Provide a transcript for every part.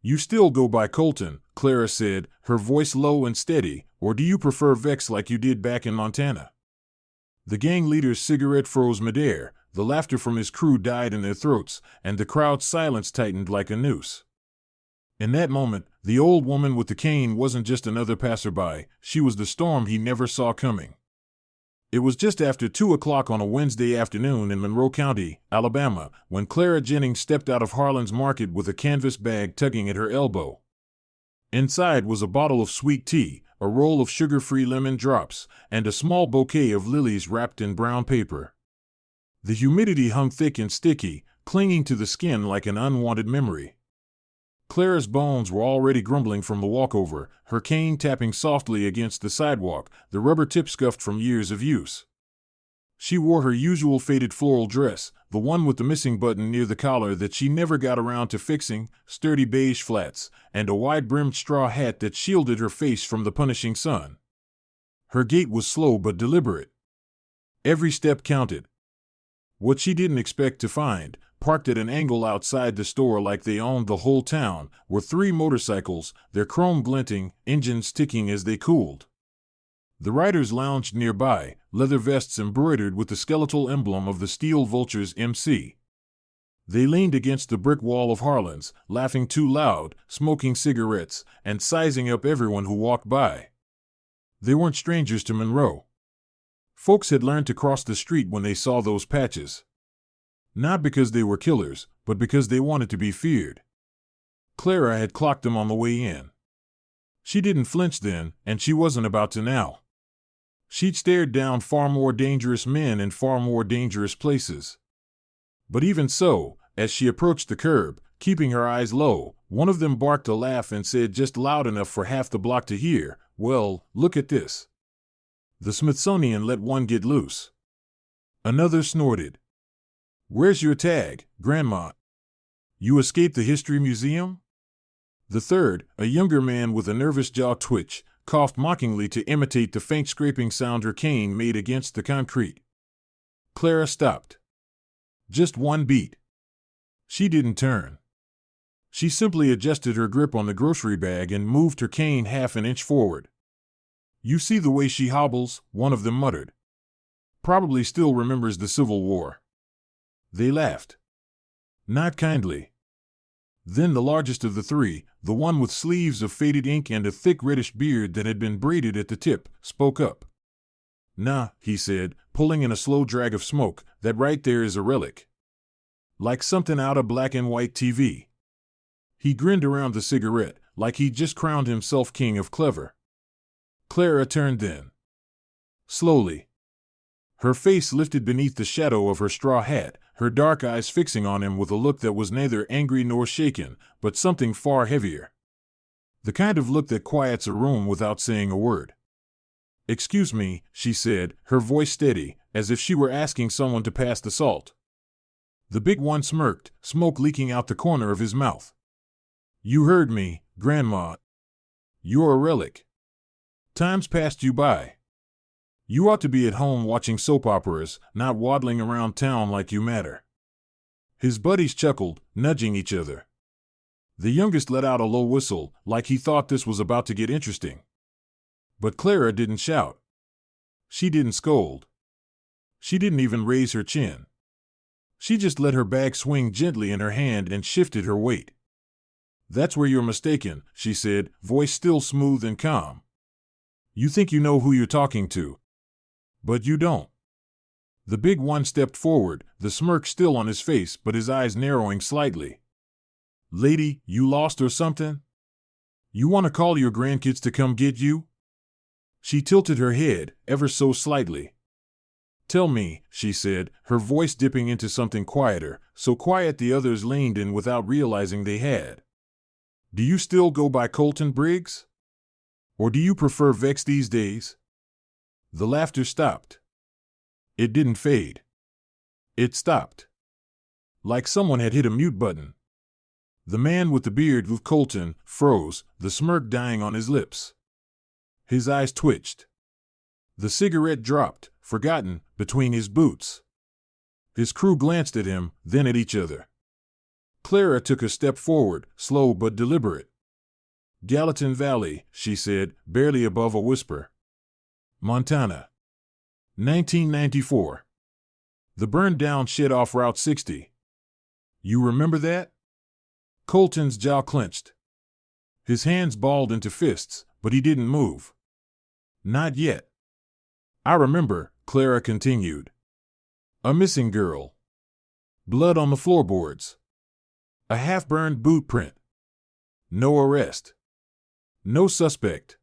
You still go by Colton, Clara said, her voice low and steady, or do you prefer Vex like you did back in Montana? The gang leader's cigarette froze midair, the laughter from his crew died in their throats, and the crowd's silence tightened like a noose. In that moment, the old woman with the cane wasn't just another passerby, she was the storm he never saw coming. It was just after 2 o'clock on a Wednesday afternoon in Monroe County, Alabama, when Clara Jennings stepped out of Harlan's Market with a canvas bag tugging at her elbow. Inside was a bottle of sweet tea, a roll of sugar-free lemon drops, and a small bouquet of lilies wrapped in brown paper. The humidity hung thick and sticky, clinging to the skin like an unwanted memory. Clara's bones were already grumbling from the walkover, her cane tapping softly against the sidewalk, the rubber tip scuffed from years of use. She wore her usual faded floral dress, the one with the missing button near the collar that she never got around to fixing, sturdy beige flats, and a wide-brimmed straw hat that shielded her face from the punishing sun. Her gait was slow but deliberate. Every step counted. What she didn't expect to find, parked at an angle outside the store like they owned the whole town, were 3 motorcycles, their chrome glinting, engines ticking as they cooled. The riders lounged nearby, leather vests embroidered with the skeletal emblem of the Steel Vultures MC. They leaned against the brick wall of Harlan's, laughing too loud, smoking cigarettes, and sizing up everyone who walked by. They weren't strangers to Monroe. Folks had learned to cross the street when they saw those patches. Not because they were killers, but because they wanted to be feared. Clara had clocked them on the way in. She didn't flinch then, and she wasn't about to now. She'd stared down far more dangerous men in far more dangerous places. But even so, as she approached the curb, keeping her eyes low, one of them barked a laugh and said just loud enough for half the block to hear, "Well, look at this." The Smithsonian let one get loose. Another snorted. "Where's your tag, Grandma? You escaped the History Museum?" The third, a younger man with a nervous jaw twitch, coughed mockingly to imitate the faint scraping sound her cane made against the concrete. Clara stopped. Just one beat. She didn't turn. She simply adjusted her grip on the grocery bag and moved her cane half an inch forward. "You see the way she hobbles," one of them muttered. "Probably still remembers the Civil War." They laughed. Not kindly. Then the largest of the 3, the one with sleeves of faded ink and a thick reddish beard that had been braided at the tip, spoke up. "Nah," he said, pulling in a slow drag of smoke, "that right there is a relic. Like something out of black and white TV." He grinned around the cigarette, like he'd just crowned himself king of clever. Clara turned then. Slowly. Her face lifted beneath the shadow of her straw hat, her dark eyes fixing on him with a look that was neither angry nor shaken, but something far heavier. The kind of look that quiets a room without saying a word. "Excuse me," she said, her voice steady, as if she were asking someone to pass the salt. The big one smirked, smoke leaking out the corner of his mouth. "You heard me, Grandma. You're a relic. Time's passed you by. You ought to be at home watching soap operas, not waddling around town like you matter." His buddies chuckled, nudging each other. The youngest let out a low whistle, like he thought this was about to get interesting. But Clara didn't shout. She didn't scold. She didn't even raise her chin. She just let her bag swing gently in her hand and shifted her weight. "That's where you're mistaken," she said, voice still smooth and calm. "You think you know who you're talking to. But you don't." The big one stepped forward, the smirk still on his face but his eyes narrowing slightly. "Lady, you lost or something? You want to call your grandkids to come get you?" She tilted her head, ever so slightly. "Tell me," she said, her voice dipping into something quieter, so quiet the others leaned in without realizing they had. "Do you still go by Colton Briggs? Or do you prefer Vex these days?" The laughter stopped. It didn't fade. It stopped. Like someone had hit a mute button. The man with the beard with Colton froze, the smirk dying on his lips. His eyes twitched. The cigarette dropped, forgotten, between his boots. His crew glanced at him, then at each other. Clara took a step forward, slow but deliberate. Gallatin Valley, she said, barely above a whisper. Montana. 1994. The burned-down shed off Route 60. You remember that? Colton's jaw clenched. His hands balled into fists, but he didn't move. Not yet. I remember, Clara continued. A missing girl. Blood on the floorboards. A half-burned boot print. No arrest. No suspect.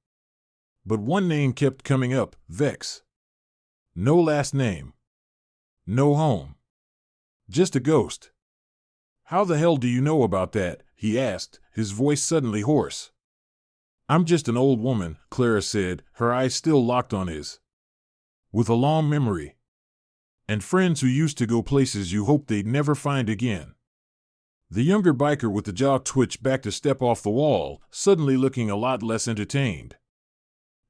But one name kept coming up, Vex. No last name. No home. Just a ghost. How the hell do you know about that? He asked, his voice suddenly hoarse. I'm just an old woman, Clara said, her eyes still locked on his. With a long memory. And friends who used to go places you hoped they'd never find again. The younger biker with the jaw twitched back to step off the wall, suddenly looking a lot less entertained.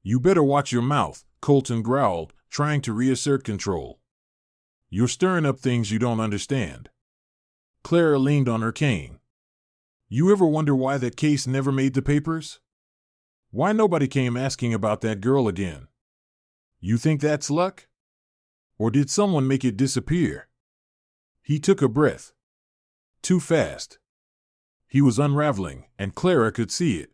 You better watch your mouth, Colton growled, trying to reassert control. You're stirring up things you don't understand. Clara leaned on her cane. You ever wonder why that case never made the papers? Why nobody came asking about that girl again? You think that's luck? Or did someone make it disappear? He took a breath. Too fast. He was unraveling, and Clara could see it.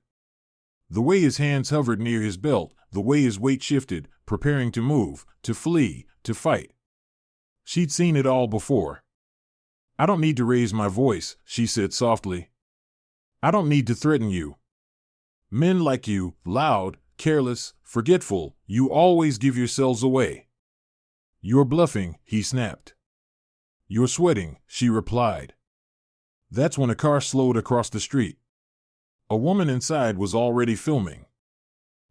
The way his hands hovered near his belt, the way his weight shifted, preparing to move, to flee, to fight. She'd seen it all before. I don't need to raise my voice, she said softly. I don't need to threaten you. Men like you, loud, careless, forgetful, you always give yourselves away. You're bluffing, he snapped. You're sweating, she replied. That's when a car slowed across the street. A woman inside was already filming.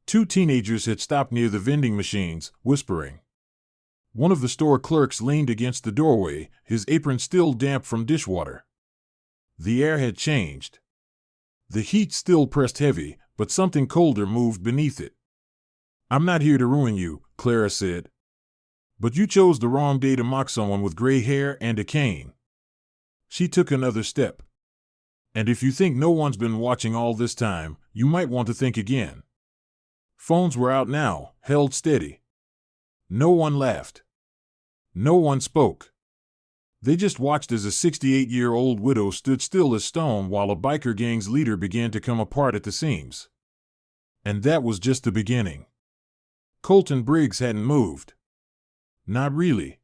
Two teenagers had stopped near the vending machines, whispering. One of the store clerks leaned against the doorway, his apron still damp from dishwater. The air had changed. The heat still pressed heavy, but something colder moved beneath it. I'm not here to ruin you, Clara said. But you chose the wrong day to mock someone with gray hair and a cane. She took another step. And if you think no one's been watching all this time, you might want to think again. Phones were out now, held steady. No one laughed. No one spoke. They just watched as a 68-year-old widow stood still as stone while a biker gang's leader began to come apart at the seams. And that was just the beginning. Colton Briggs hadn't moved. Not really.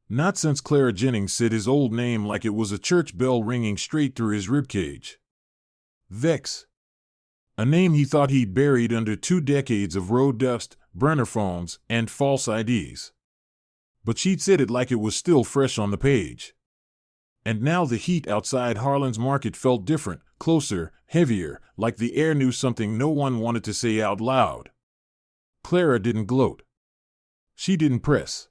Not since Clara Jennings said his old name like it was a church bell ringing straight through his ribcage. Vex. A name he thought he'd buried under 2 decades of road dust, burner phones, and false IDs. But she'd said it like it was still fresh on the page. And now the heat outside Harlan's Market felt different, closer, heavier, like the air knew something no one wanted to say out loud. Clara didn't gloat. She didn't press.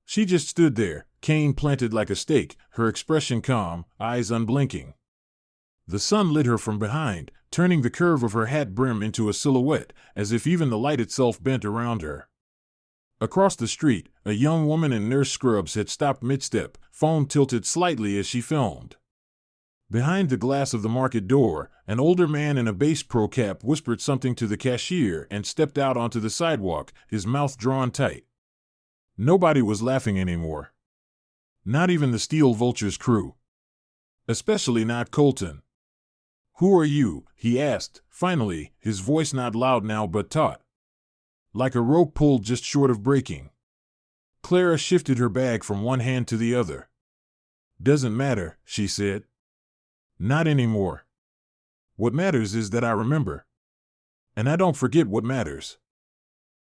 She just stood there, cane planted like a stake, her expression calm, eyes unblinking. The sun lit her from behind, turning the curve of her hat brim into a silhouette, as if even the light itself bent around her. Across the street, a young woman in nurse scrubs had stopped mid-step, phone tilted slightly as she filmed. Behind the glass of the market door, an older man in a Bass Pro cap whispered something to the cashier and stepped out onto the sidewalk, his mouth drawn tight. Nobody was laughing anymore. Not even the Steel Vulture's crew. Especially not Colton. Who are you? He asked, finally, his voice not loud now but taut. Like a rope pulled just short of breaking. Clara shifted her bag from one hand to the other. Doesn't matter, she said. Not anymore. What matters is that I remember. And I don't forget what matters.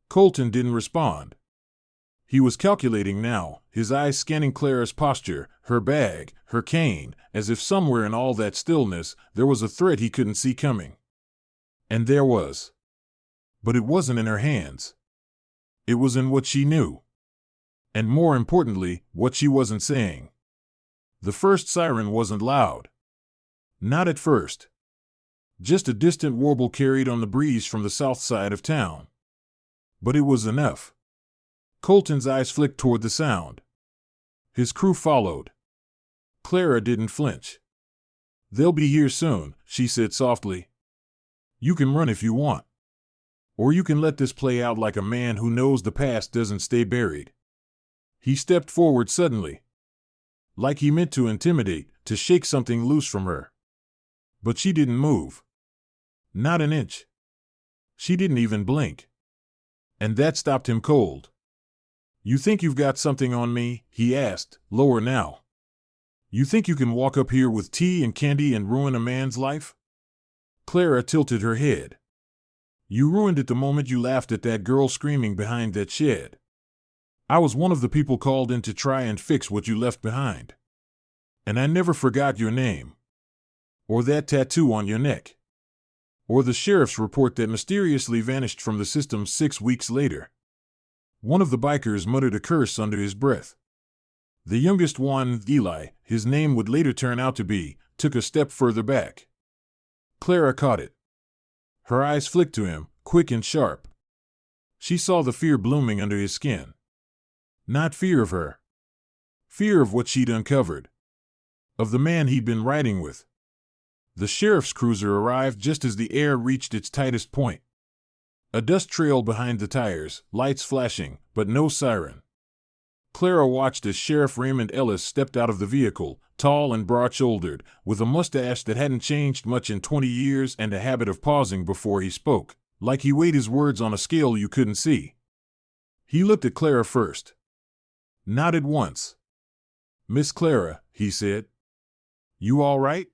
Colton didn't respond. He was calculating now, his eyes scanning Clara's posture, her bag, her cane, as if somewhere in all that stillness there was a threat he couldn't see coming. And there was. But it wasn't in her hands. It was in what she knew. And more importantly, what she wasn't saying. The first siren wasn't loud. Not at first. Just a distant warble carried on the breeze from the south side of town. But it was enough. Colton's eyes flicked toward the sound. His crew followed. Clara didn't flinch. They'll be here soon, she said softly. You can run if you want. Or you can let this play out like a man who knows the past doesn't stay buried. He stepped forward suddenly, like he meant to intimidate, to shake something loose from her. But she didn't move. Not an inch. She didn't even blink. And that stopped him cold. You think you've got something on me? He asked, lower now. You think you can walk up here with tea and candy and ruin a man's life? Clara tilted her head. You ruined it the moment you laughed at that girl screaming behind that shed. I was one of the people called in to try and fix what you left behind. And I never forgot your name. Or that tattoo on your neck. Or the sheriff's report that mysteriously vanished from the system 6 weeks later. One of the bikers muttered a curse under his breath. The youngest one, Eli, his name would later turn out to be, took a step further back. Clara caught it. Her eyes flicked to him, quick and sharp. She saw the fear blooming under his skin. Not fear of her. Fear of what she'd uncovered. Of the man he'd been riding with. The sheriff's cruiser arrived just as the air reached its tightest point. A dust trail behind the tires, lights flashing, but no siren. Clara watched as Sheriff Raymond Ellis stepped out of the vehicle, tall and broad-shouldered, with a mustache that hadn't changed much in 20 years and a habit of pausing before he spoke, like he weighed his words on a scale you couldn't see. He looked at Clara first. Nodded once. Miss Clara, he said. You all right?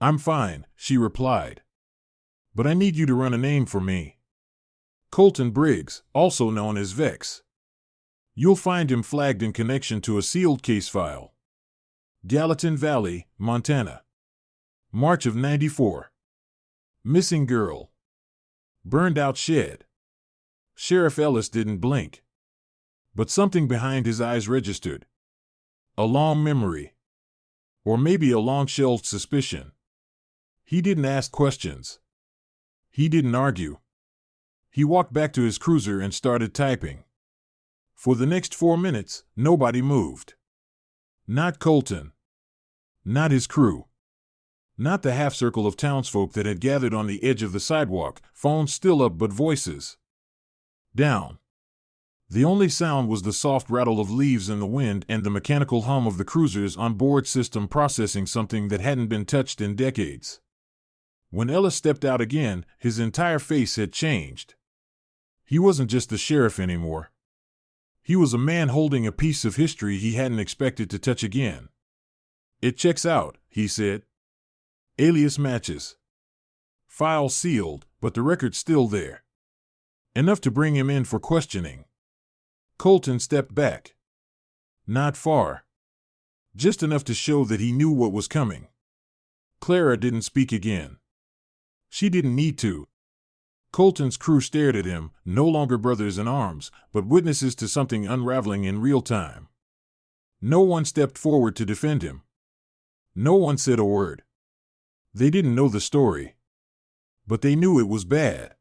I'm fine, she replied. But I need you to run a name for me. Colton Briggs, also known as Vex. You'll find him flagged in connection to a sealed case file. Gallatin Valley, Montana. March of '94. Missing girl. Burned out shed. Sheriff Ellis didn't blink. But something behind his eyes registered. A long memory. Or maybe a long-shelved suspicion. He didn't ask questions. He didn't argue. He walked back to his cruiser and started typing. For the next 4 minutes, nobody moved. Not Colton. Not his crew. Not the half-circle of townsfolk that had gathered on the edge of the sidewalk, phones still up but voices down. The only sound was the soft rattle of leaves in the wind and the mechanical hum of the cruiser's onboard system processing something that hadn't been touched in decades. When Ellis stepped out again, his entire face had changed. He wasn't just the sheriff anymore. He was a man holding a piece of history he hadn't expected to touch again. It checks out, he said. Alias matches. File sealed, but the record's still there. Enough to bring him in for questioning. Colton stepped back. Not far. Just enough to show that he knew what was coming. Clara didn't speak again. She didn't need to. Colton's crew stared at him, no longer brothers in arms, but witnesses to something unraveling in real time. No one stepped forward to defend him. No one said a word. They didn't know the story. But they knew it was bad.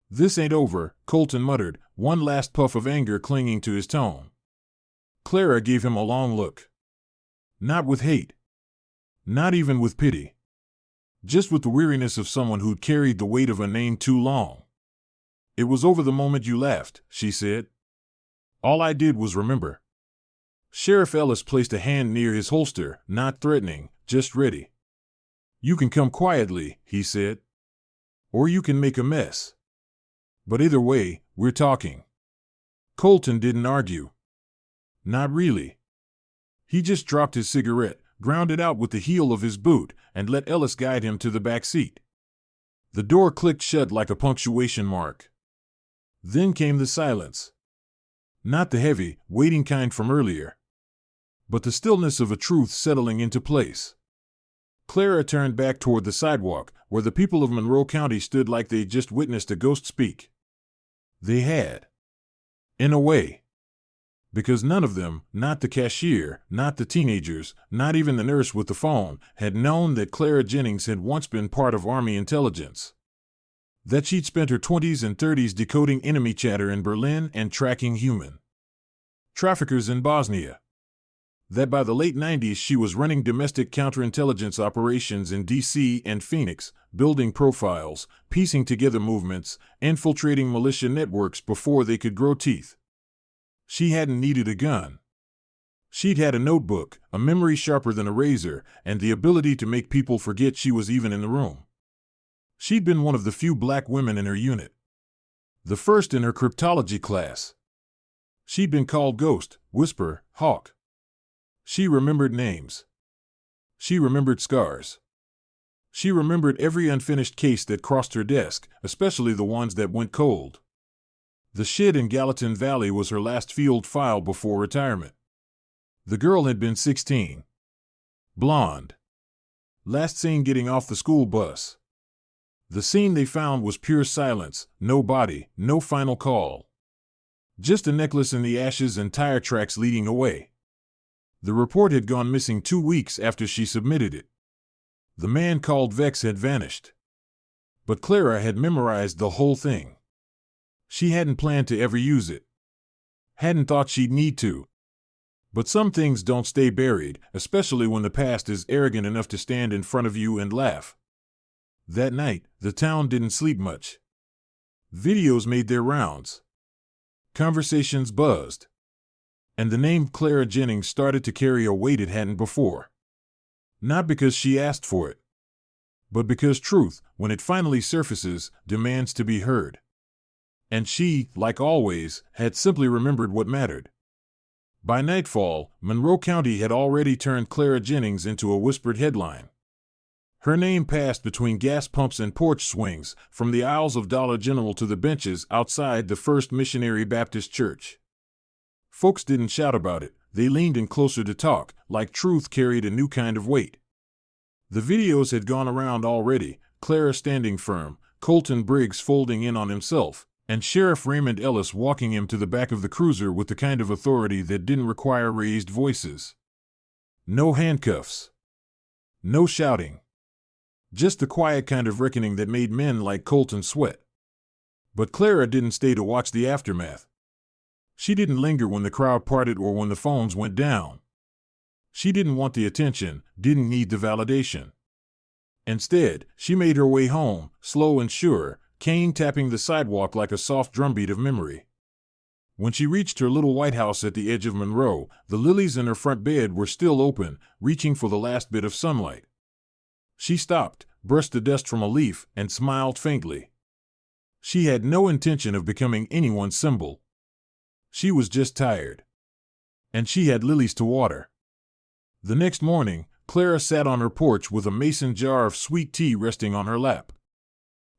This ain't over, Colton muttered, one last puff of anger clinging to his tone. Clara gave him a long look. Not with hate. Not even with pity. Just with the weariness of someone who'd carried the weight of a name too long. It was over the moment you laughed, she said. All I did was remember. Sheriff Ellis placed a hand near his holster, not threatening, just ready. You can come quietly, he said. Or you can make a mess. But either way, we're talking. Colton didn't argue. Not really. He just dropped his cigarette, ground it out with the heel of his boot, and let Ellis guide him to the back seat. The door clicked shut like a punctuation mark. Then came the silence. Not the heavy, waiting kind from earlier, but the stillness of a truth settling into place. Clara turned back toward the sidewalk, where the people of Monroe County stood like they'd just witnessed a ghost speak. They had. In a way. Because none of them, not the cashier, not the teenagers, not even the nurse with the phone, had known that Clara Jennings had once been part of Army intelligence. That she'd spent her 20s and 30s decoding enemy chatter in Berlin and tracking human traffickers in Bosnia. That by the late 90s she was running domestic counterintelligence operations in D.C. and Phoenix, building profiles, piecing together movements, infiltrating militia networks before they could grow teeth. She hadn't needed a gun. She'd had a notebook, a memory sharper than a razor, and the ability to make people forget she was even in the room. She'd been one of the few black women in her unit. The first in her cryptology class. She'd been called Ghost, Whisper, Hawk. She remembered names. She remembered scars. She remembered every unfinished case that crossed her desk, especially the ones that went cold. The shed in Gallatin Valley was her last field file before retirement. The girl had been 16. Blonde. Last seen getting off the school bus. The scene they found was pure silence, no body, no final call. Just a necklace in the ashes and tire tracks leading away. The report had gone missing 2 weeks after she submitted it. The man called Vex had vanished. But Clara had memorized the whole thing. She hadn't planned to ever use it. Hadn't thought she'd need to. But some things don't stay buried, especially when the past is arrogant enough to stand in front of you and laugh. That night, the town didn't sleep much. Videos made their rounds. Conversations buzzed. And the name Clara Jennings started to carry a weight it hadn't before. Not because she asked for it, but because truth, when it finally surfaces, demands to be heard. And she, like always, had simply remembered what mattered. By nightfall, Monroe County had already turned Clara Jennings into a whispered headline. Her name passed between gas pumps and porch swings, from the aisles of Dollar General to the benches outside the First Missionary Baptist Church. Folks didn't shout about it, they leaned in closer to talk, like truth carried a new kind of weight. The videos had gone around already, Clara standing firm, Colton Briggs folding in on himself, and Sheriff Raymond Ellis walking him to the back of the cruiser with the kind of authority that didn't require raised voices. No handcuffs. No shouting. Just the quiet kind of reckoning that made men like Colton sweat. But Clara didn't stay to watch the aftermath. She didn't linger when the crowd parted or when the phones went down. She didn't want the attention, didn't need the validation. Instead, she made her way home, slow and sure, cane tapping the sidewalk like a soft drumbeat of memory. When she reached her little white house at the edge of Monroe, the lilies in her front bed were still open, reaching for the last bit of sunlight. She stopped, brushed the dust from a leaf, and smiled faintly. She had no intention of becoming anyone's symbol. She was just tired. And she had lilies to water. The next morning, Clara sat on her porch with a mason jar of sweet tea resting on her lap.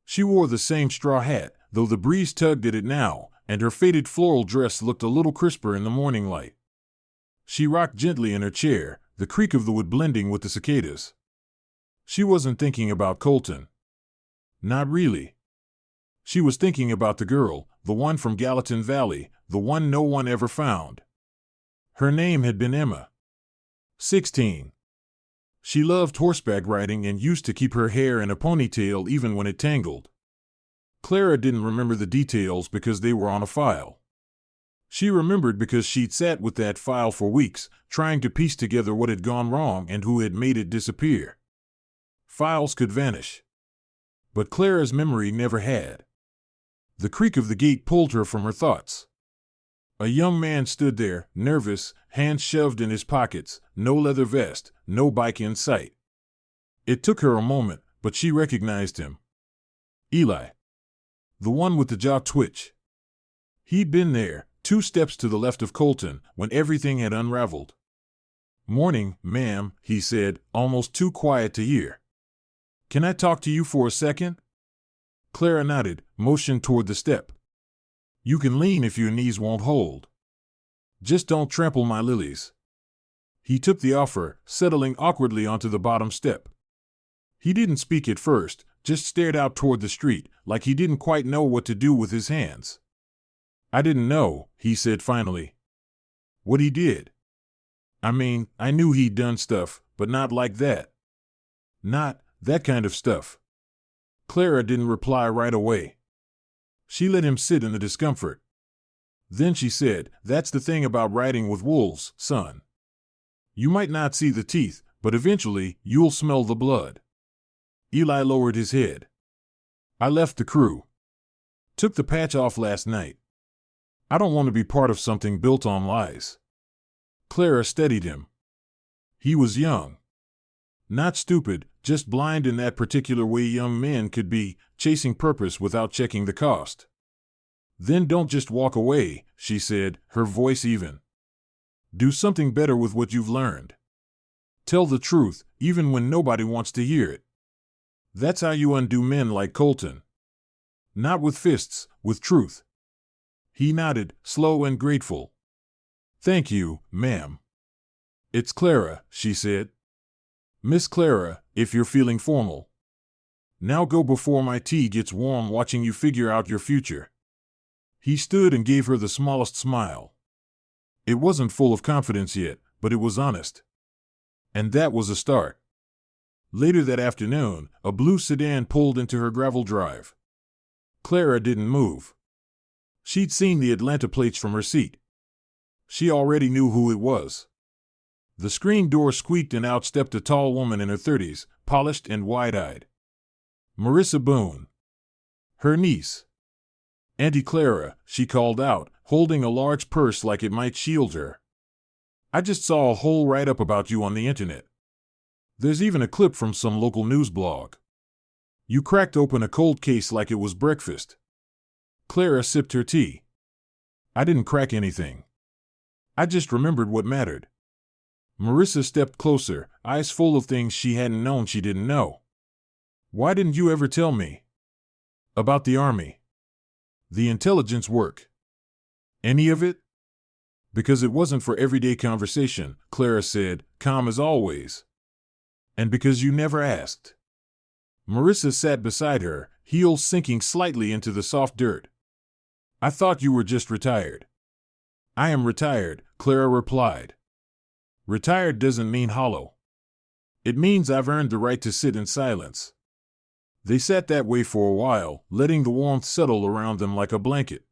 She wore the same straw hat, though the breeze tugged at it now, and her faded floral dress looked a little crisper in the morning light. She rocked gently in her chair, the creak of the wood blending with the cicadas. She wasn't thinking about Colton. Not really. She was thinking about the girl, the one from Gallatin Valley, the one no one ever found. Her name had been Emma. 16. She loved horseback riding and used to keep her hair in a ponytail even when it tangled. Clara didn't remember the details because they were on a file. She remembered because she'd sat with that file for weeks, trying to piece together what had gone wrong and who had made it disappear. Files could vanish. But Clara's memory never had. The creak of the gate pulled her from her thoughts. A young man stood there, nervous, hands shoved in his pockets, no leather vest, no bike in sight. It took her a moment, but she recognized him. Eli. The one with the jaw twitch. He'd been there, 2 steps to the left of Colton, when everything had unraveled. "Morning, ma'am," he said, almost too quiet to hear. "Can I talk to you for a second?" Clara nodded, motioned toward the step. "You can lean if your knees won't hold. Just don't trample my lilies." He took the offer, settling awkwardly onto the bottom step. He didn't speak at first, just stared out toward the street, like he didn't quite know what to do with his hands. "I didn't know," he said finally. "What he did. I mean, I knew he'd done stuff, but not like that. Not that kind of stuff." Clara didn't reply right away. She let him sit in the discomfort. Then she said, "That's the thing about riding with wolves, son. You might not see the teeth, but eventually you'll smell the blood. Eli lowered his head. I left the crew. Took the patch off last night. I don't want to be part of something built on lies. Clara steadied him. He was young. Not stupid, just blind in that particular way young men could be, chasing purpose without checking the cost. Then don't just walk away, she said, her voice even. Do something better with what you've learned. Tell the truth, even when nobody wants to hear it. That's how you undo men like Colton. Not with fists, with truth. He nodded, slow and grateful. Thank you, ma'am. It's Clara, she said. Miss Clara, if you're feeling formal. Now go before my tea gets warm watching you figure out your future. He stood and gave her the smallest smile. It wasn't full of confidence yet, but it was honest. And that was a start. Later that afternoon, a blue sedan pulled into her gravel drive. Clara didn't move. She'd seen the Atlanta plates from her seat. She already knew who it was. The screen door squeaked and out stepped a tall woman in her 30s, polished and wide-eyed. Marissa Boone. Her niece. Auntie Clara, she called out, holding a large purse like it might shield her. I just saw a whole write-up about you on the internet. There's even a clip from some local news blog. You cracked open a cold case like it was breakfast. Clara sipped her tea. I didn't crack anything. I just remembered what mattered. Marissa stepped closer, eyes full of things she hadn't known she didn't know. Why didn't you ever tell me? About the Army. The intelligence work. Any of it? Because it wasn't for everyday conversation, Clara said, calm as always. And because you never asked. Marissa sat beside her, heels sinking slightly into the soft dirt. I thought you were just retired. I am retired, Clara replied. Retired doesn't mean hollow. It means I've earned the right to sit in silence. They sat that way for a while, letting the warmth settle around them like a blanket.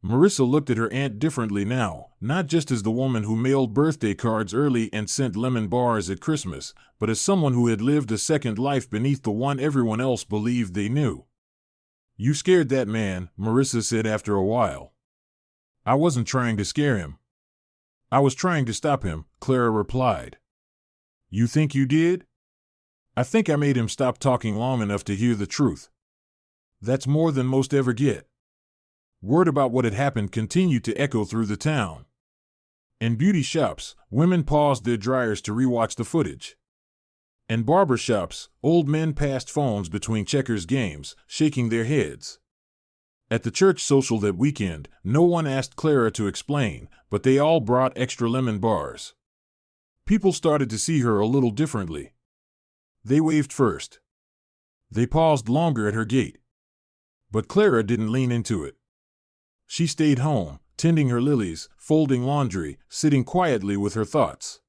Marissa looked at her aunt differently now, not just as the woman who mailed birthday cards early and sent lemon bars at Christmas, but as someone who had lived a second life beneath the one everyone else believed they knew. You scared that man, Marissa said after a while. I wasn't trying to scare him. I was trying to stop him, Clara replied. You think you did? I think I made him stop talking long enough to hear the truth. That's more than most ever get. Word about what had happened continued to echo through the town. In beauty shops, women paused their dryers to rewatch the footage. In barber shops, old men passed phones between checkers games, shaking their heads. At the church social that weekend, no one asked Clara to explain, but they all brought extra lemon bars. People started to see her a little differently. They waved first. They paused longer at her gate. But Clara didn't lean into it. She stayed home, tending her lilies, folding laundry, sitting quietly with her thoughts.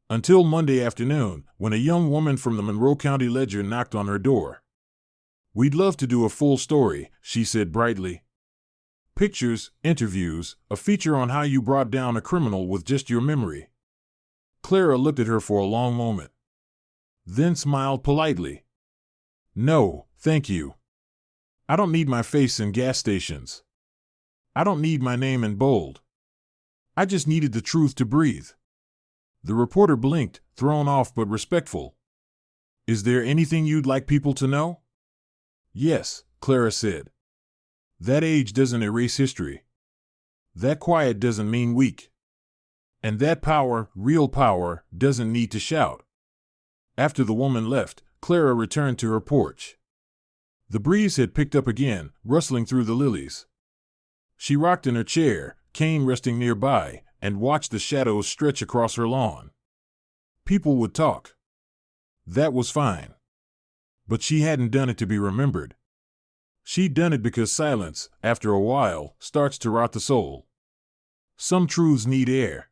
Until Monday afternoon, when a young woman from the Monroe County Ledger knocked on her door. We'd love to do a full story, she said brightly. Pictures, interviews, a feature on how you brought down a criminal with just your memory. Clara looked at her for a long moment. Then smiled politely. No, thank you. I don't need my face in gas stations. I don't need my name in bold. I just needed the truth to breathe. The reporter blinked, thrown off but respectful. Is there anything you'd like people to know? Yes, Clara said. That age doesn't erase history. That quiet doesn't mean weak. And that power, real power, doesn't need to shout. After the woman left, Clara returned to her porch. The breeze had picked up again, rustling through the lilies. She rocked in her chair, cane resting nearby, and watched the shadows stretch across her lawn. People would talk. That was fine. But she hadn't done it to be remembered. She'd done it because silence, after a while, starts to rot the soul. Some truths need air.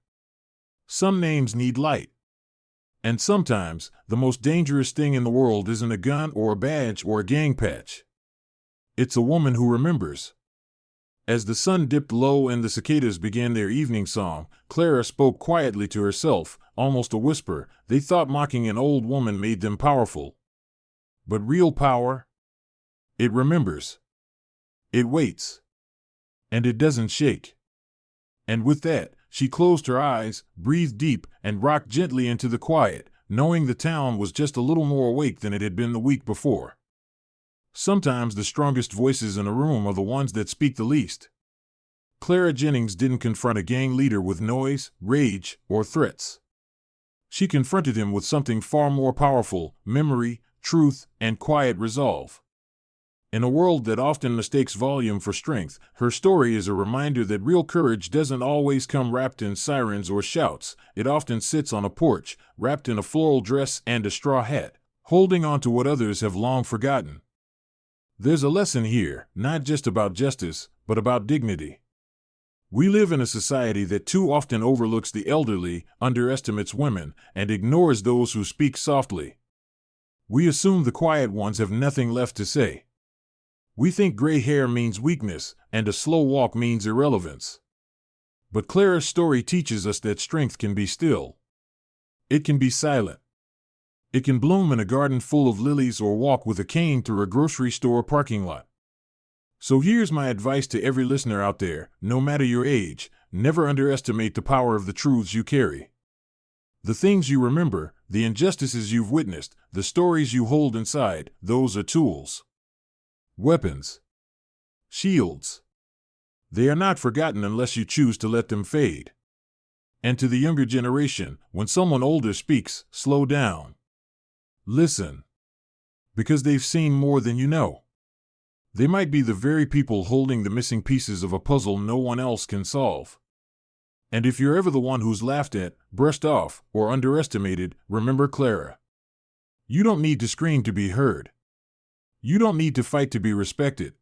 Some names need light. And sometimes, the most dangerous thing in the world isn't a gun or a badge or a gang patch. It's a woman who remembers. As the sun dipped low and the cicadas began their evening song, Clara spoke quietly to herself, almost a whisper. They thought mocking an old woman made them powerful. But real power? It remembers. It waits. And it doesn't shake. And with that, she closed her eyes, breathed deep, and rocked gently into the quiet, knowing the town was just a little more awake than it had been the week before. Sometimes the strongest voices in a room are the ones that speak the least. Clara Jennings didn't confront a gang leader with noise, rage, or threats. She confronted him with something far more powerful: memory, truth, and quiet resolve. In a world that often mistakes volume for strength, her story is a reminder that real courage doesn't always come wrapped in sirens or shouts. It often sits on a porch, wrapped in a floral dress and a straw hat, holding on to what others have long forgotten. There's a lesson here, not just about justice, but about dignity. We live in a society that too often overlooks the elderly, underestimates women, and ignores those who speak softly. We assume the quiet ones have nothing left to say. We think gray hair means weakness, and a slow walk means irrelevance. But Clara's story teaches us that strength can be still. It can be silent. It can bloom in a garden full of lilies or walk with a cane through a grocery store parking lot. So here's my advice to every listener out there: no matter your age, never underestimate the power of the truths you carry. The things you remember, the injustices you've witnessed, the stories you hold inside, those are tools. Weapons. Shields. They are not forgotten unless you choose to let them fade. And to the younger generation, when someone older speaks, slow down. Listen. Because they've seen more than you know. They might be the very people holding the missing pieces of a puzzle no one else can solve. And if you're ever the one who's laughed at, brushed off, or underestimated, remember Clara. You don't need to scream to be heard. You don't need to fight to be respected.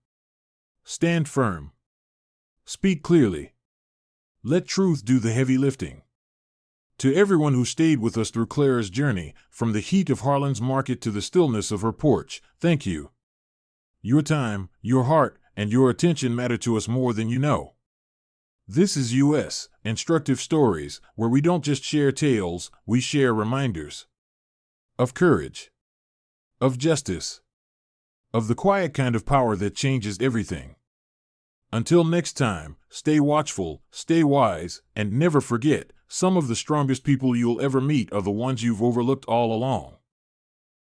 Stand firm. Speak clearly. Let truth do the heavy lifting. To everyone who stayed with us through Clara's journey, from the heat of Harlan's market to the stillness of her porch, thank you. Your time, your heart, and your attention matter to us more than you know. This is U.S. Instructive Stories, where we don't just share tales, we share reminders. Of courage. Of justice. Of the quiet kind of power that changes everything. Until next time, stay watchful, stay wise, and never forget, some of the strongest people you'll ever meet are the ones you've overlooked all along.